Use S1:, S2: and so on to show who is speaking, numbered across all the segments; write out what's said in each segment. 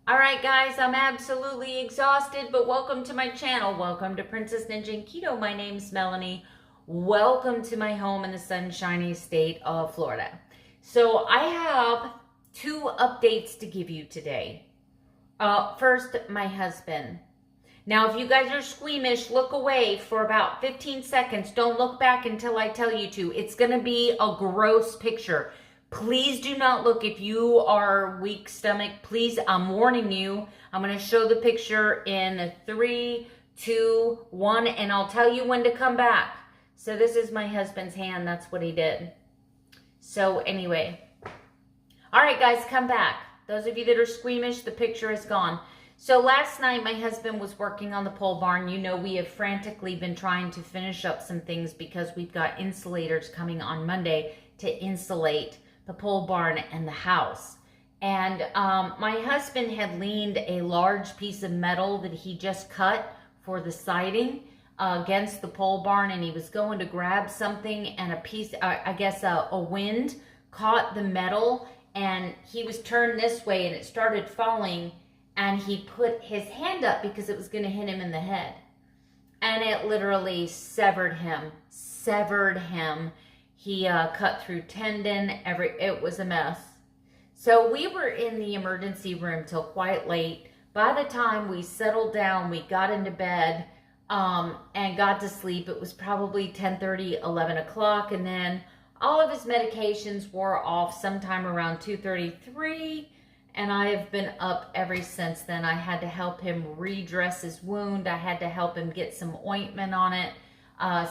S1: All right, guys, I'm absolutely exhausted, but welcome to my channel. Welcome to Princess Ninja and Keto. My name's Melanie. Welcome to my home in the sunshiny state of Florida. So I have two updates to give you today. First, my husband. Now, if you guys are squeamish, look away for about 15 seconds. Don't look back until I tell you to. It's going to be a gross picture. Please do not look if you are weak stomach. Please, I'm warning you. I'm going to show the picture in 3, 2, 1, and I'll tell you when to come back. So this is my husband's hand. That's what he did. So anyway. All right, guys, come back. Those of you that are squeamish, the picture is gone. So last night, my husband was working on the pole barn. You know, we have frantically been trying to finish up some things because we've got insulators coming on Monday to insulate the pole barn and the house. And my husband had leaned a large piece of metal that he just cut for the siding against the pole barn, and he was going to grab something, and a piece, I guess a wind caught the metal, and he was turned this way, and it started falling, and he put his hand up because it was going to hit him in the head. And it literally severed him. He cut through tendon, it was a mess. So we were in the emergency room till quite late. By the time we settled down, we got into bed and got to sleep. It was probably 10:30, 11 o'clock. And then all of his medications wore off sometime around 2:33. And I have been up ever since then. I had to help him redress his wound. I had to help him get some ointment on it.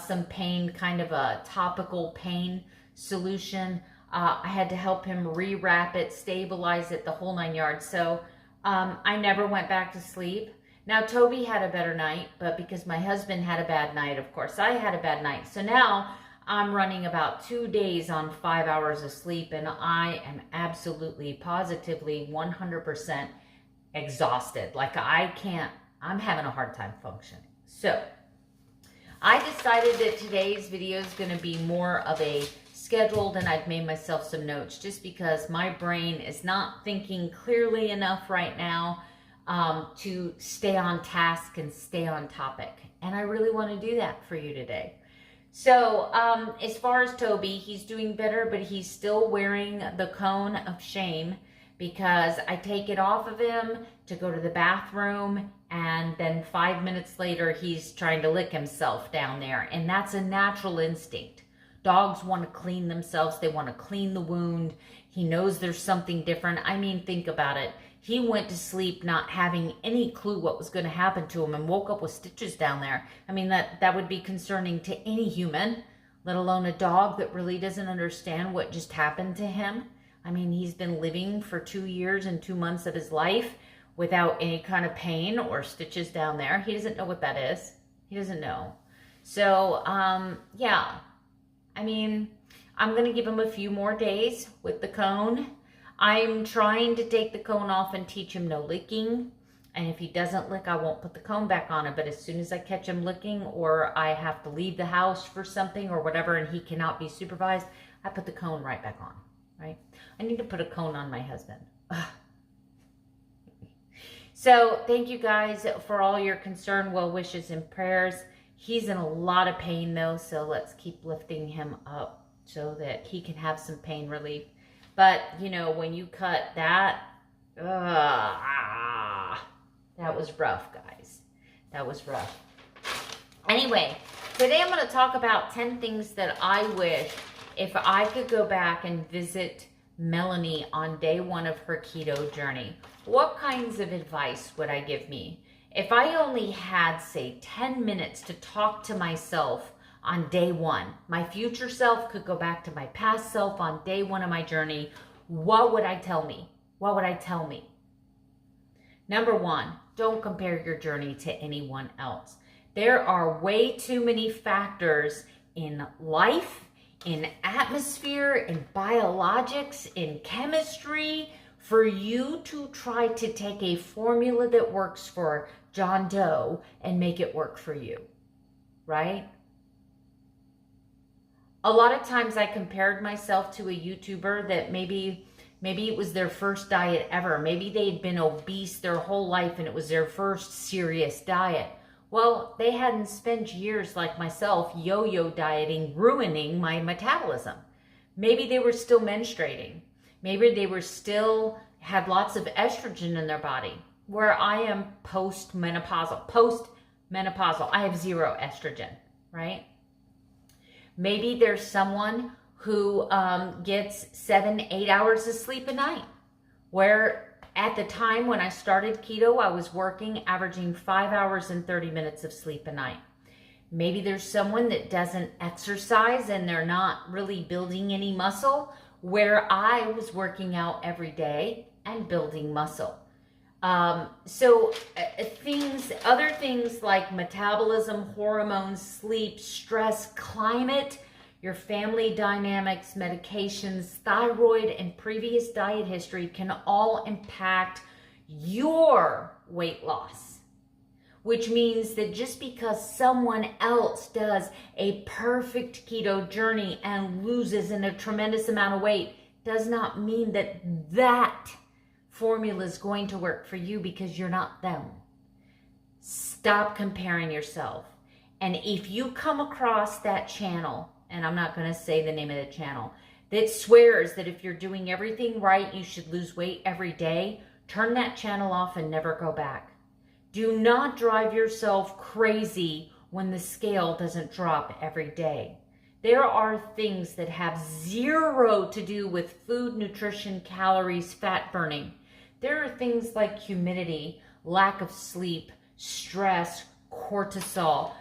S1: Some pain, kind of a topical pain solution. I had to help him rewrap it, stabilize it, the whole 9 yards. So I never went back to sleep. Now, Toby had a better night, but because my husband had a bad night, of course, I had a bad night. So now I'm running about 2 days on 5 hours of sleep, and I am absolutely, positively, 100% exhausted. Like I'm having a hard time functioning. So I decided that today's video is going to be more of a scheduled, and I've made myself some notes just because my brain is not thinking clearly enough right now to stay on task and stay on topic. And I really want to do that for you today. So as far as Toby, he's doing better, but he's still wearing the cone of shame because I take it off of him to go to the bathroom, and then 5 minutes later, he's trying to lick himself down there. And that's a natural instinct. Dogs want to clean themselves. They want to clean the wound. He knows there's something different. I mean, think about it. He went to sleep not having any clue what was going to happen to him and woke up with stitches down there. I mean, that would be concerning to any human, let alone a dog that really doesn't understand what just happened to him. I mean, he's been living for 2 years and 2 months of his life without any kind of pain or stitches down there. He doesn't know what that is. He doesn't know. So, yeah. I mean, I'm going to give him a few more days with the cone. I'm trying to take the cone off and teach him no licking. And if he doesn't lick, I won't put the cone back on him. But as soon as I catch him licking, or I have to leave the house for something or whatever, and he cannot be supervised, I put the cone right back on, right? I need to put a cone on my husband. Ugh. So thank you guys for all your concern, well wishes, and prayers. He's in a lot of pain though, so let's keep lifting him up so that he can have some pain relief. But, you know, when you cut that, that was rough, guys. That was rough. Anyway, today I'm going to talk about 10 things that I wish if I could go back and visit Melanie on day 1 of her keto journey. What kinds of advice would I give me? If I only had, say, 10 minutes to talk to myself on day 1, my future self could go back to my past self on day 1 of my journey, what would I tell me? What would I tell me? Number 1, don't compare your journey to anyone else. There are way too many factors in life, in atmosphere, in biologics, in chemistry, for you to try to take a formula that works for John Doe and make it work for you, right? A lot of times I compared myself to a YouTuber that maybe Maybe it was their first diet ever. Maybe they had been obese their whole life and it was their first serious diet. Well, they hadn't spent years like myself yo-yo dieting, ruining my metabolism. Maybe they were still menstruating. Maybe they were still had lots of estrogen in their body, where I am postmenopausal. Postmenopausal, I have 0 estrogen, right? Maybe there's someone who gets 7-8 hours of sleep a night, where at the time when I started keto, I was working, averaging 5 hours and 30 minutes of sleep a night. Maybe there's someone that doesn't exercise and they're not really building any muscle, where I was working out every day and building muscle. Other things like metabolism, hormones, sleep, stress, climate, your family dynamics, medications, thyroid, and previous diet history can all impact your weight loss. Which means that just because someone else does a perfect keto journey and loses in a tremendous amount of weight does not mean that that formula is going to work for you, because you're not them. Stop comparing yourself. And if you come across that channel, and I'm not going to say the name of the channel, that swears that if you're doing everything right, you should lose weight every day, turn that channel off and never go back. Do not drive yourself crazy when the scale doesn't drop every day. There are things that have 0 to do with food, nutrition, calories, fat burning. There are things like humidity, lack of sleep, stress, cortisol,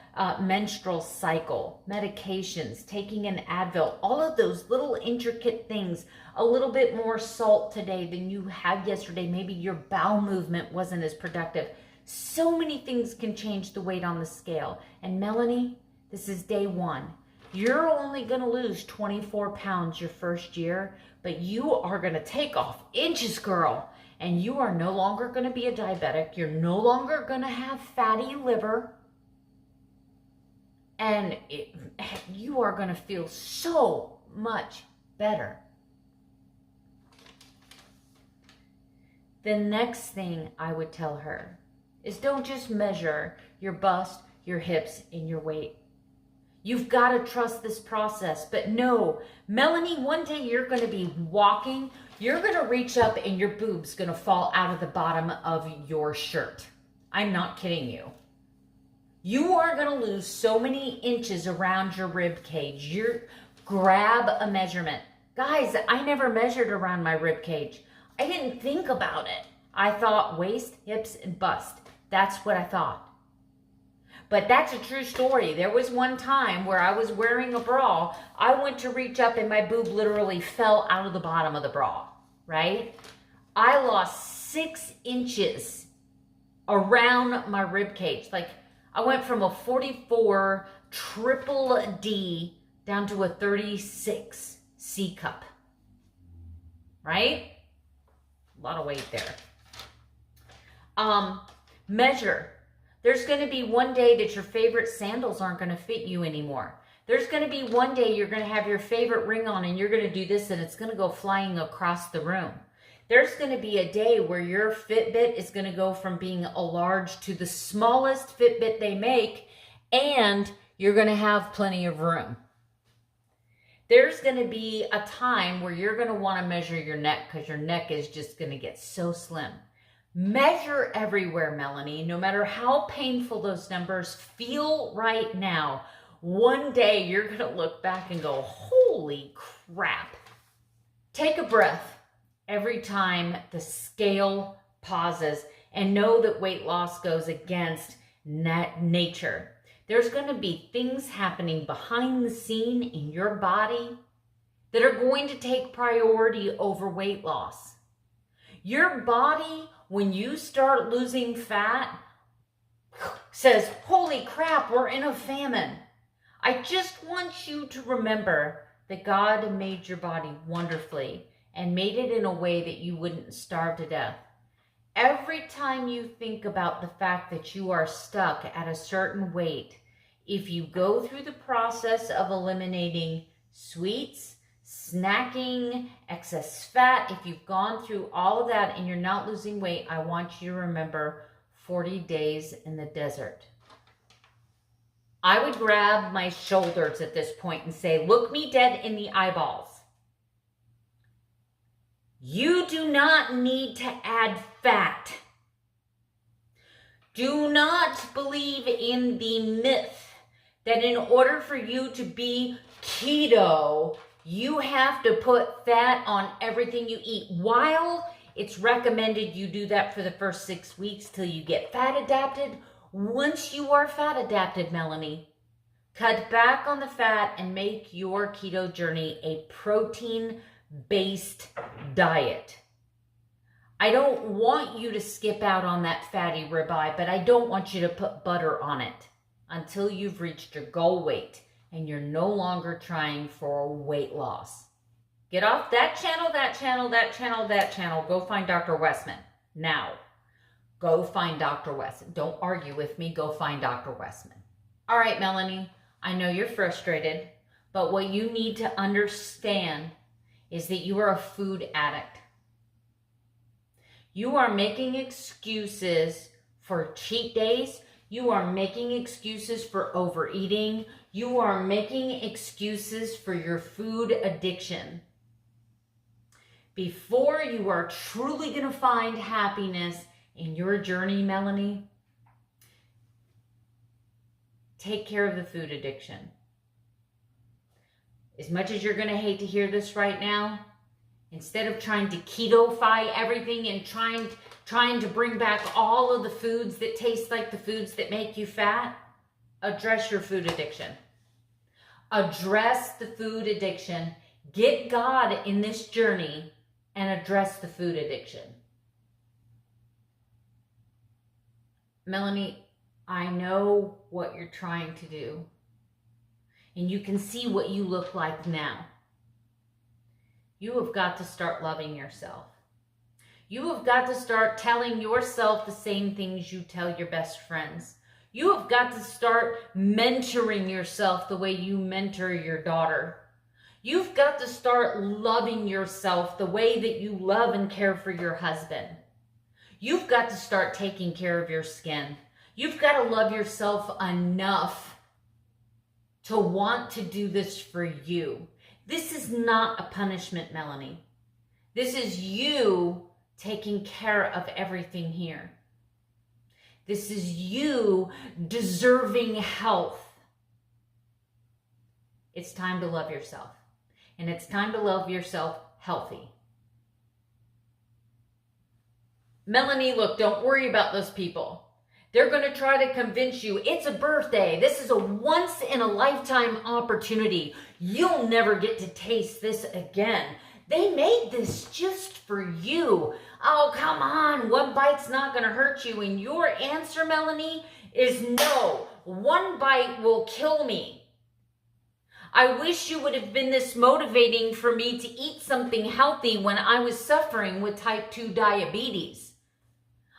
S1: menstrual cycle, medications, taking an Advil, all of those little intricate things, a little bit more salt today than you had yesterday. Maybe your bowel movement wasn't as productive. So many things can change the weight on the scale. And Melanie, this is day 1. You're only going to lose 24 pounds your first year, but you are going to take off inches, girl. And you are no longer going to be a diabetic. You're no longer going to have fatty liver. And you are going to feel so much better. The next thing I would tell her is don't just measure your bust, your hips, and your weight. You've got to trust this process. But no, Melanie, one day you're going to be walking, you're going to reach up and your boob's going to fall out of the bottom of your shirt. I'm not kidding you. You are going to lose so many inches around your rib cage. Grab a measurement. Guys, I never measured around my rib cage. I didn't think about it. I thought waist, hips, and bust. That's what I thought. But that's a true story. There was one time where I was wearing a bra. I went to reach up and my boob literally fell out of the bottom of the bra, right? I lost 6 inches around my rib cage. Like, I went from a 44 triple D down to a 36 C cup, right? A lot of weight there. Measure. There's going to be one day that your favorite sandals aren't going to fit you anymore. There's going to be one day you're going to have your favorite ring on and you're going to do this and it's going to go flying across the room. There's going to be a day where your Fitbit is going to go from being a large to the smallest Fitbit they make, and you're going to have plenty of room. There's going to be a time where you're going to want to measure your neck because your neck is just going to get so slim. Measure everywhere, Melanie. No matter how painful those numbers feel right now, one day you're going to look back and go, holy crap. Take a breath every time the scale pauses and know that weight loss goes against nature. There's going to be things happening behind the scene in your body that are going to take priority over weight loss. Your body, when you start losing fat, says, holy crap, we're in a famine. I just want you to remember that God made your body wonderfully and made it in a way that you wouldn't starve to death. Every time you think about the fact that you are stuck at a certain weight, if you go through the process of eliminating sweets, snacking, excess fat. If you've gone through all of that and you're not losing weight, I want you to remember 40 days in the desert. I would grab my shoulders at this point and say, look me dead in the eyeballs. You do not need to add fat. Do not believe in the myth that in order for you to be keto, you have to put fat on everything you eat. While it's recommended you do that for the first 6 weeks till you get fat adapted, once you are fat adapted, Melanie, cut back on the fat and make your keto journey a protein-based diet. I don't want you to skip out on that fatty ribeye, but I don't want you to put butter on it until you've reached your goal weight and you're no longer trying for weight loss. Get off that channel, that channel, that channel, that channel. Go find Dr. Westman now. Go find Dr. Westman. Don't argue with me. Go find Dr. Westman. All right, Melanie, I know you're frustrated, but what you need to understand is that you are a food addict. You are making excuses for cheat days. You are making excuses for overeating. You are making excuses for your food addiction. Before you are truly going to find happiness in your journey, Melanie, take care of the food addiction. As much as you're going to hate to hear this right now, instead of trying to keto-fy everything and trying to bring back all of the foods that taste like the foods that make you fat, address your food addiction. Address the food addiction. Get God in this journey and address the food addiction. Melanie, I know what you're trying to do. And you can see what you look like now. You have got to start loving yourself. You have got to start telling yourself the same things you tell your best friends. You have got to start mentoring yourself the way you mentor your daughter. You've got to start loving yourself the way that you love and care for your husband. You've got to start taking care of your skin. You've got to love yourself enough to want to do this for you. This is not a punishment, Melanie. This is you taking care of everything here. This is you deserving health. It's time to love yourself. And it's time to love yourself healthy. Melanie, look, don't worry about those people. They're going to try to convince you it's a birthday. This is a once-in-a-lifetime opportunity. You'll never get to taste this again. They made this just for you. Oh, come on. One bite's not going to hurt you. And your answer, Melanie, is no. One bite will kill me. I wish you would have been this motivating for me to eat something healthy when I was suffering with type 2 diabetes.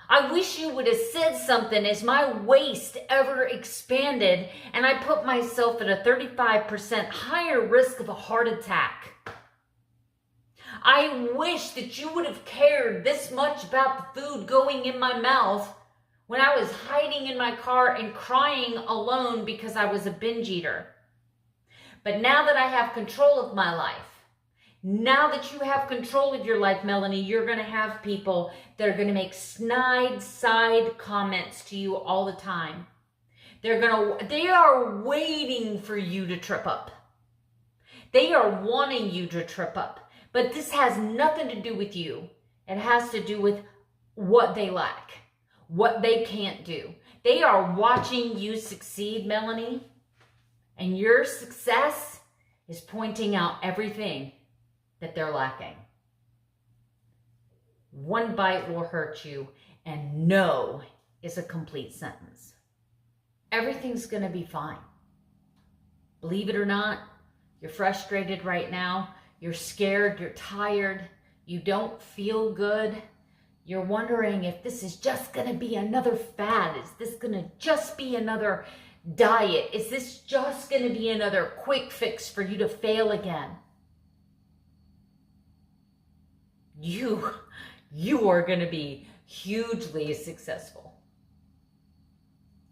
S1: I wish you would have said something as my waist ever expanded and I put myself at a 35% higher risk of a heart attack. I wish that you would have cared this much about the food going in my mouth when I was hiding in my car and crying alone because I was a binge eater. But now that I have control of my life, now that you have control of your life, Melanie, you're going to have people that are going to make snide side comments to you all the time. They are waiting for you to trip up. They are wanting you to trip up. But this has nothing to do with you. It has to do with what they lack, what they can't do. They are watching you succeed, Melanie. And your success is pointing out everything that they're lacking. One bite will hurt you, and no is a complete sentence. Everything's going to be fine. Believe it or not, you're frustrated right now. You're scared. You're tired. You don't feel good. You're wondering if this is just going to be another fad. Is this going to just be another diet? Is this just going to be another quick fix for you to fail again? you are going to be hugely successful.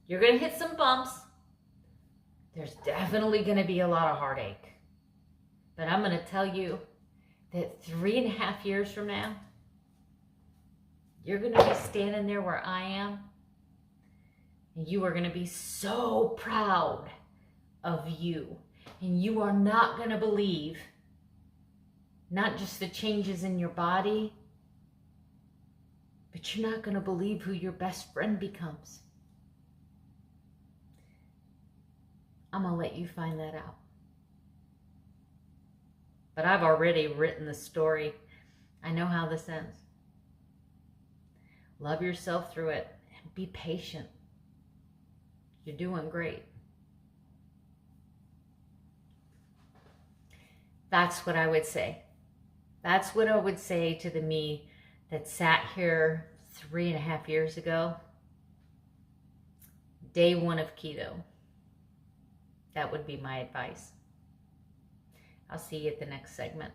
S1: You're going to hit some bumps. There's definitely going to be a lot of heartache. But I'm going to tell you that 3.5 years from now, you're going to be standing there where I am. And you are going to be so proud of you. And you are not going to believe not just the changes in your body, but you're not going to believe who your best friend becomes. I'm going to let you find that out. But I've already written the story. I know how this ends. Love yourself through it and be patient. You're doing great. That's what I would say. That's what I would say to the me that sat here 3.5 years ago. Day 1 of keto. That would be my advice. I'll see you at the next segment.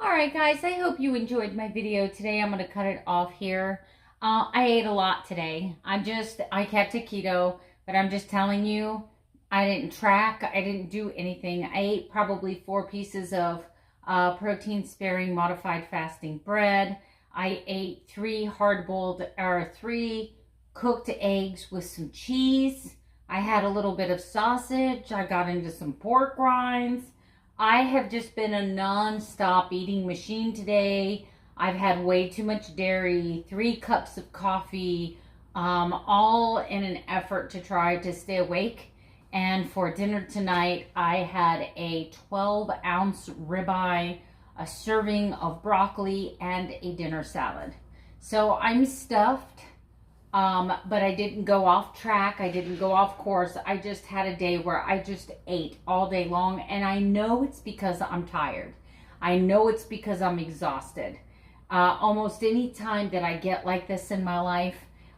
S1: All right, guys, I hope you enjoyed my video today. I'm going to cut it off here. I ate a lot today. I kept it keto, but I'm just telling you, I didn't track. I didn't do anything. I ate probably 4 pieces of protein-sparing modified fasting bread. I ate 3 cooked eggs with some cheese. I had a little bit of sausage. I got into some pork rinds. I have just been a non-stop eating machine today. I've had way too much dairy, 3 cups of coffee, all in an effort to try to stay awake. And for dinner tonight, I had a 12-ounce ribeye, a serving of broccoli, and a dinner salad. So I'm stuffed, but I didn't go off track. I didn't go off course. I just had a day where I just ate all day long, and I know it's because I'm tired. I know it's because I'm exhausted. Almost any time that I get like this in my life,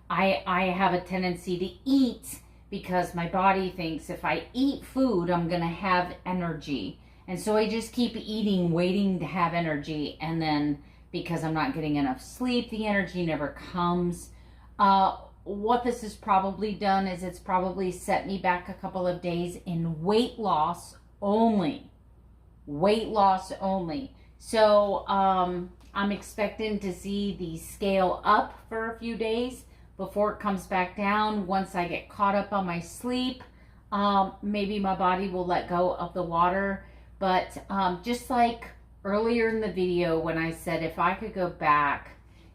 S1: I have a tendency to eat because my body thinks if I eat food, I'm going to have energy. And so I just keep eating, waiting to have energy. And then because I'm not getting enough sleep, the energy never comes. What this has probably done is it's probably set me back a couple of days in weight loss only. Weight loss only. So I'm expecting to see the scale up for a few days before it comes back down. Once I get caught up on my sleep, maybe my body will let go of the water. But just like earlier in the video when I said if I could go back,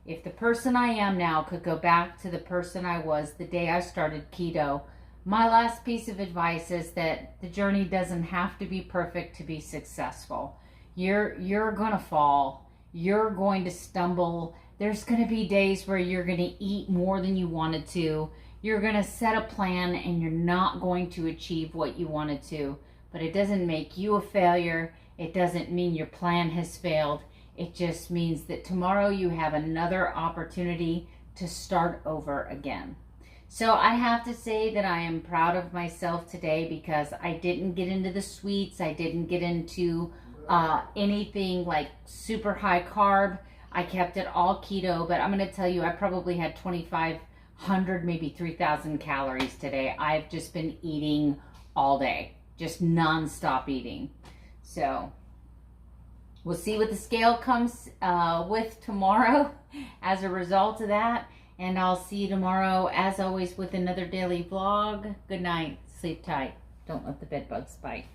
S1: if the person I am now could go back to the person I was the day I started keto, my last piece of advice is that the journey doesn't have to be perfect to be successful. You're gonna fall. You're going to stumble. There's going to be days where you're going to eat more than you wanted to. You're going to set a plan and you're not going to achieve what you wanted to. But it doesn't make you a failure. It doesn't mean your plan has failed. It just means that tomorrow you have another opportunity to start over again. So I have to say that I am proud of myself today because I didn't get into the sweets. I didn't get into anything like super high carb. I kept it all keto, but I'm going to tell you, I probably had 2,500, maybe 3,000 calories today. I've just been eating all day, just non-stop eating. So we'll see what the scale comes with tomorrow as a result of that. And I'll see you tomorrow, as always, with another daily vlog. Good night. Sleep tight. Don't let the bed bugs bite.